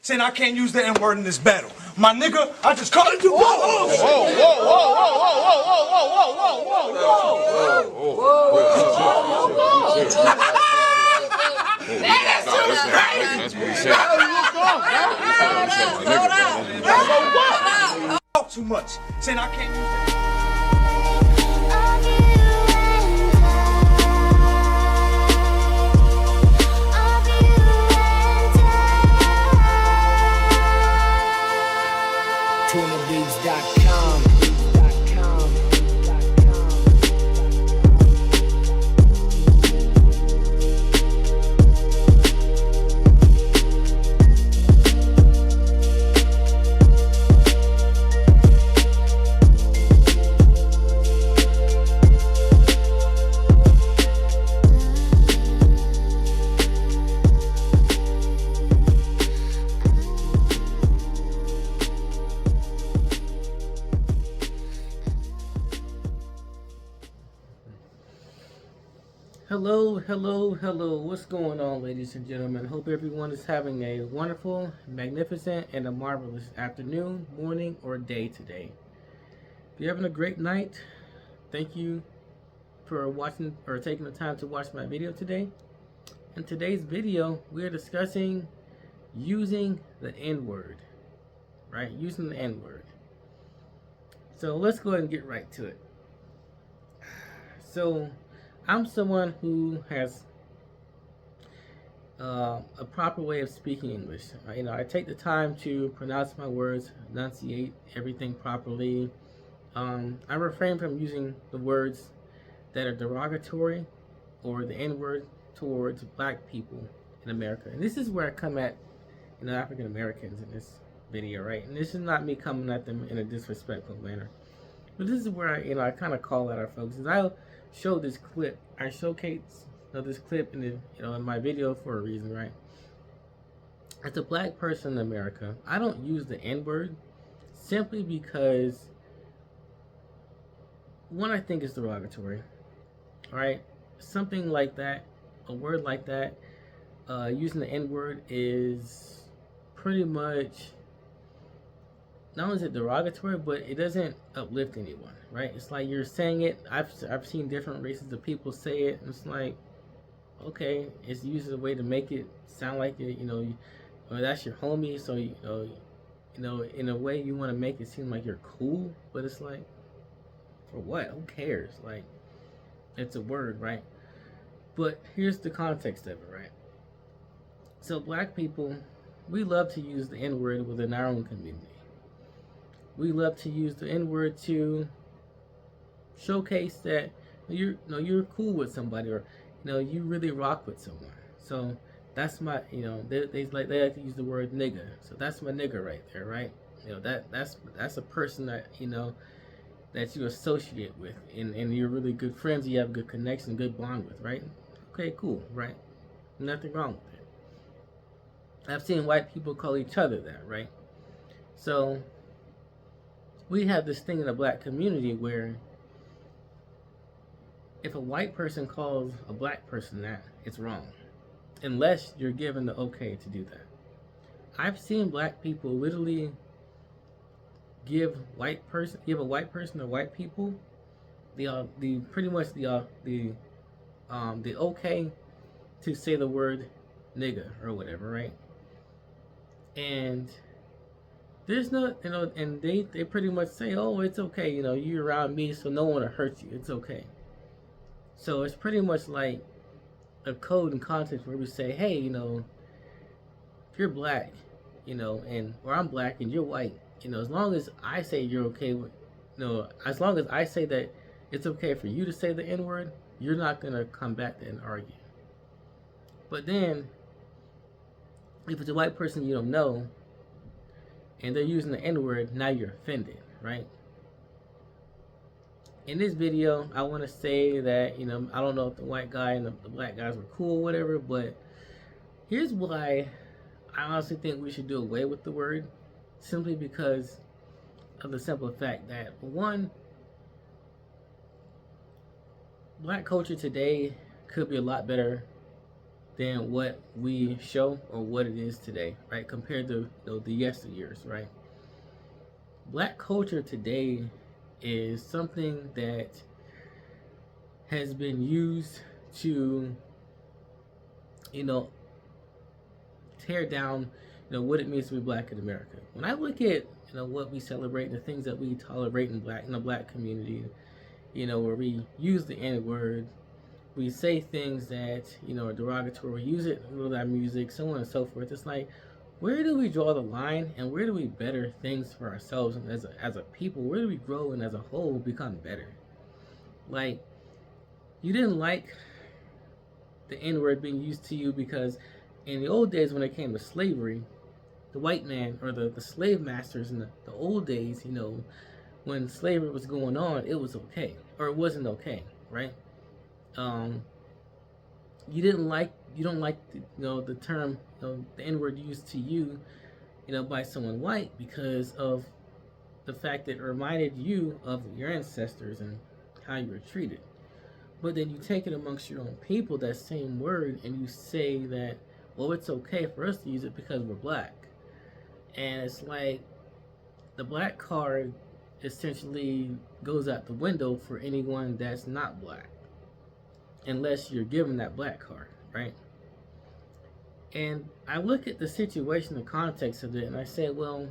saying I can't use the N-word in this battle. My nigga, I just called you. Whoa, That's what he said. Talk too much, saying I can't use the TunaBeats.com. Hello. What's going on, ladies and gentlemen? Hope everyone is having a wonderful, magnificent, and a marvelous afternoon, morning, or day today. If you're having a great night, thank you for watching or taking the time to watch my video today. In today's video, we're discussing using the N-word, right? Using the N-word. So let's go ahead and get right to it. So I'm someone who has a proper way of speaking English. I take the time to pronounce my words, enunciate everything properly. I refrain from using the words that are derogatory or the N-word towards black people in America. And this is where I come at, African Americans in this video, right? And this is not me coming at them in a disrespectful manner, but this is where I kind of call out our folks. Is I'll show this clip. I showcase this clip in the in my video for a reason, right? As a black person in America, I don't use the N-word simply because one, I think it's derogatory, right? Something like that, a word like that, using the N-word is pretty much, not only is it derogatory, but it doesn't uplift anyone, right? It's like you're saying it. I've seen different races of people say it, and it's like, okay, it's used as a way to make it sound like it, or that's your homie, so in a way you want to make it seem like you're cool, but it's like, for what? Who cares? Like, it's a word, right? But here's the context of it, right? So black people, we love to use the N-word within our own community. We love to use the N-word to showcase that you're cool with somebody, or you really rock with someone. So that's my they like to use the word nigga. So that's my nigga right there, right? That's a person that that you associate with, and you're really good friends. You have good connection, good bond with, right? Okay, cool, right? Nothing wrong with it. I've seen white people call each other that, right? So we have this thing in the black community where if a white person calls a black person that, it's wrong, unless you're given the okay to do that. I've seen black people literally give a white person or white people the okay to say the word nigga or whatever, right? And there's no, and they pretty much say, oh, it's okay, you're around me, so no one will hurt you, it's okay. So it's pretty much like a code and context where we say, hey, if you're black, or I'm black and you're white, as long as I say you're okay with, as long as I say that it's okay for you to say the N-word, you're not gonna come back and argue. But then, if it's a white person you don't know, and they're using the N-word, now you're offended, right? In this video, I want to say that, I don't know if the white guy and the black guys were cool or whatever, but here's why I honestly think we should do away with the word, simply because of the simple fact that, one, black culture today could be a lot better than what we show or what it is today, right? Compared to the yesteryears, right? Black culture today is something that has been used to, you know, tear down, what it means to be black in America. When I look at, what we celebrate, the things that we tolerate in the black community, where we use the N word, we say things that are derogatory, use it with our music, so on and so forth. It's like, where do we draw the line, and where do we better things for ourselves and as a people? Where do we grow and as a whole become better? Like, you didn't like the N word being used to you because in the old days when it came to slavery, the white man or the slave masters in the old days, when slavery was going on, it was okay, or it wasn't okay, right? You don't like the term, the N-word used to you, by someone white because of the fact that it reminded you of your ancestors and how you were treated. But then you take it amongst your own people, that same word, and you say that, well, it's okay for us to use it because we're black. And it's like the black card essentially goes out the window for anyone that's not black, unless you're given that black card, right? And I look at the situation, the context of it, and I say, well,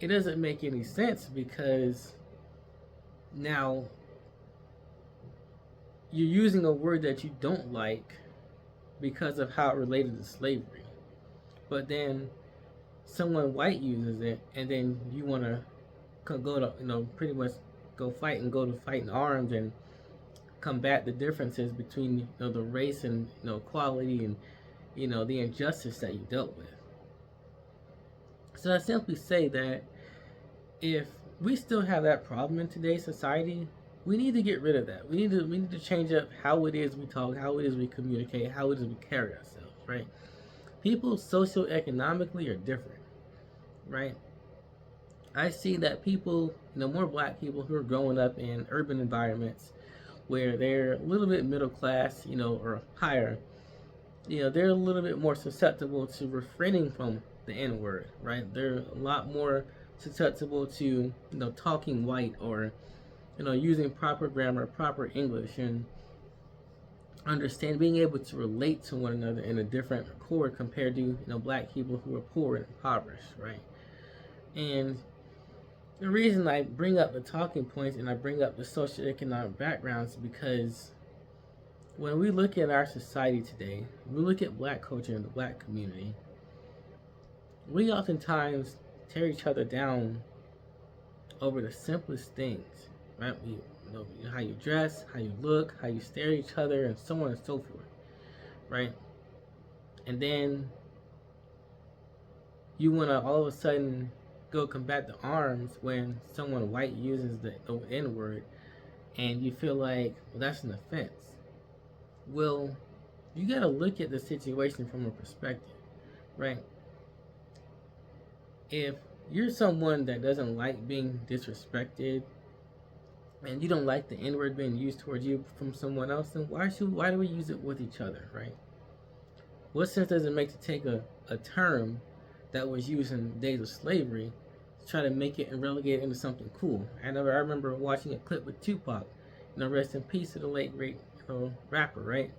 it doesn't make any sense because now you're using a word that you don't like because of how it related to slavery. But then someone white uses it, and then you want to go to, pretty much go fight in arms and combat the differences between, the race and, equality and, the injustice that you dealt with. So I simply say that if we still have that problem in today's society, we need to get rid of that. We need to change up how it is we talk, how it is we communicate, how it is we carry ourselves, right? People socioeconomically are different, right? I see that people, more black people who are growing up in urban environments where they're a little bit middle class, or higher, they're a little bit more susceptible to refraining from the N-word, right? They're a lot more susceptible to, talking white or, using proper grammar, proper English, and being able to relate to one another in a different accord compared to, black people who are poor and impoverished, right? And the reason I bring up the talking points and I bring up the socioeconomic backgrounds because when we look at our society today, we look at black culture and the black community, we oftentimes tear each other down over the simplest things, right? How you dress, how you look, how you stare at each other, and so on and so forth, right? And then you want to all of a sudden go combat the arms when someone white uses the N-word, and you feel like, well, that's an offense. Well, you got to look at the situation from a perspective, right? If you're someone that doesn't like being disrespected, and you don't like the N-word being used towards you from someone else, then why do we use it with each other, right? What sense does it make to take a term that was used in days of slavery to try to make it and relegate it into something cool? I remember watching a clip with Tupac, rest in peace to the late great rapper, right?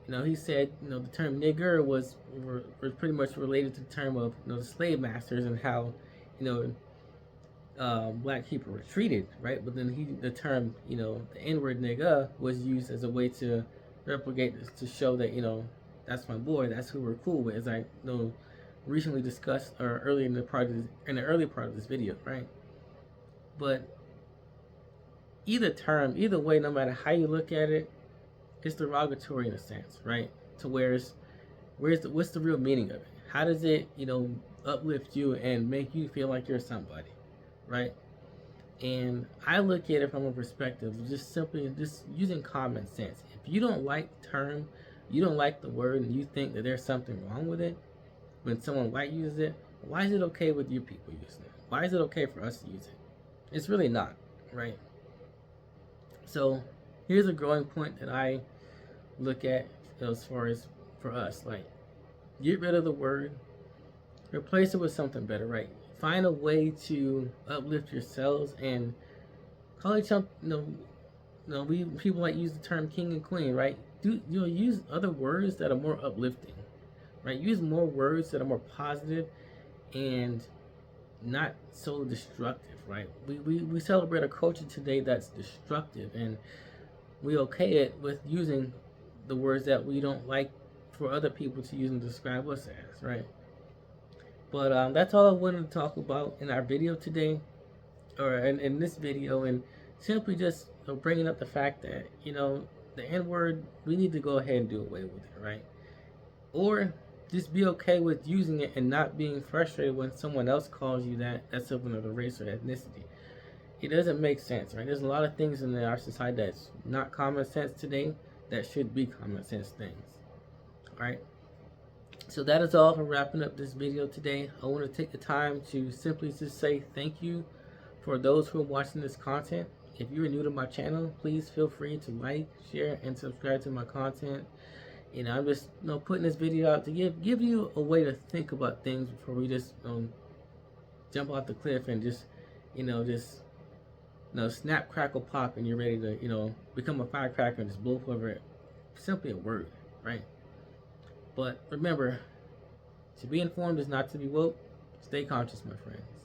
He said, the term nigger was pretty much related to the term of, the slave masters and how, black people were treated, right? But then the term, the N-word nigga was used as a way to replicate this, to show that, that's my boy, that's who we're cool with, as I recently discussed or earlier in the early part of this video, right? But either way, no matter how you look at it, it's derogatory in a sense, right? To what's the real meaning of it? How does it, uplift you and make you feel like you're somebody, right? And I look at it from a perspective of just using common sense. If you don't like the term, you don't like the word, and you think that there's something wrong with it, when someone white uses it, why is it okay with you people using it? Why is it okay for us to use it? It's really not, right? So here's a growing point that I look at as far as for us. Like, get rid of the word, replace it with something better, right? Find a way to uplift yourselves and call each other. We people like use the term king and queen, right? Use other words that are more uplifting, right? Use more words that are more positive and not so destructive, right? We celebrate a culture today that's destructive, and we okay it with using the words that we don't like for other people to use and describe us as, right? But that's all I wanted to talk about in our video today, or in this video, and simply just bringing up the fact that, the N-word, we need to go ahead and do away with it, right? Or just be okay with using it and not being frustrated when someone else calls you that's of another race or ethnicity. It doesn't make sense, right? There's a lot of things in our society that's not common sense today that should be common sense things, right? So that is all for wrapping up this video today. I want to take the time to simply just say thank you for those who are watching this content. If you are new to my channel, please feel free to like, share, and subscribe to my content. I'm just putting this video out to give you a way to think about things before we just jump off the cliff and just snap, crackle, pop, and you're ready to become a firecracker and just blow up over it. Simply a word, right? But remember, to be informed is not to be woke. Stay conscious, my friends.